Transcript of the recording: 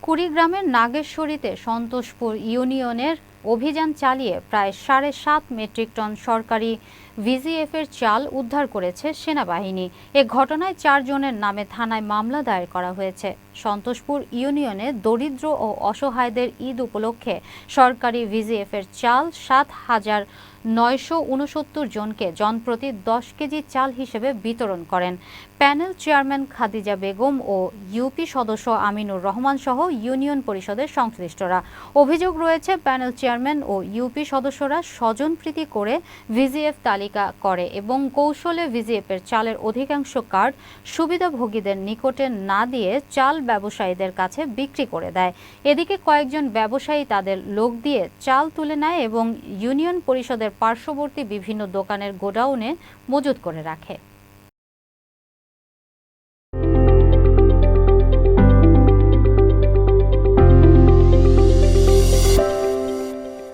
কুড়িগ্রামের নাগেশ্বরীতে সন্তোষপুর ইউনিয়নের অভিযান চালিয়ে প্রায় ৭.৫ মেট্রিক টন সরকারি ভিজিএফের চাল উদ্ধার করেছে সেনাবাহিনী। এ ঘটনায় ৪ জনের নামে থানায় মামলা দায়ের করা হয়েছে। সন্তোষপুর ইউনিয়নে দরিদ্র ও অসহায়দের ঈদ উপলক্ষে সরকারি ভিজিএফের চাল ৭,৯৬৯ জনকে জনপ্রতি ১০ কেজি চাল হিসেবে বিতরণ করেন প্যানেল চেয়ারম্যান খাদিজা বেগম ও ইউপি সদস্য আমিনুর রহমান সহ ইউনিয়ন পরিষদের সংশ্লিষ্টরা। অভিযোগ রয়েছে, প্যানেল চেয়ারম্যান ও ইউপি সদস্যরা স্বজনপ্রীতি করে ভিজিএফ তালিকা করে এবং কৌশলে ভিজিএফের চালের অধিকাংশ কার্ড সুবিধাভোগীদের নিকটে না দিয়ে চাল ব্যবসায়ীদের কাছে বিক্রি করে দেয়। এদিকে কয়েকজন ব্যবসায়ী তাদের লোক দিয়ে চাল তুলে নেয় এবং ইউনিয়ন পরিষদের পার্শ্ববর্তী বিভিন্ন দোকানের গোডাউনে মজুত করে রাখে।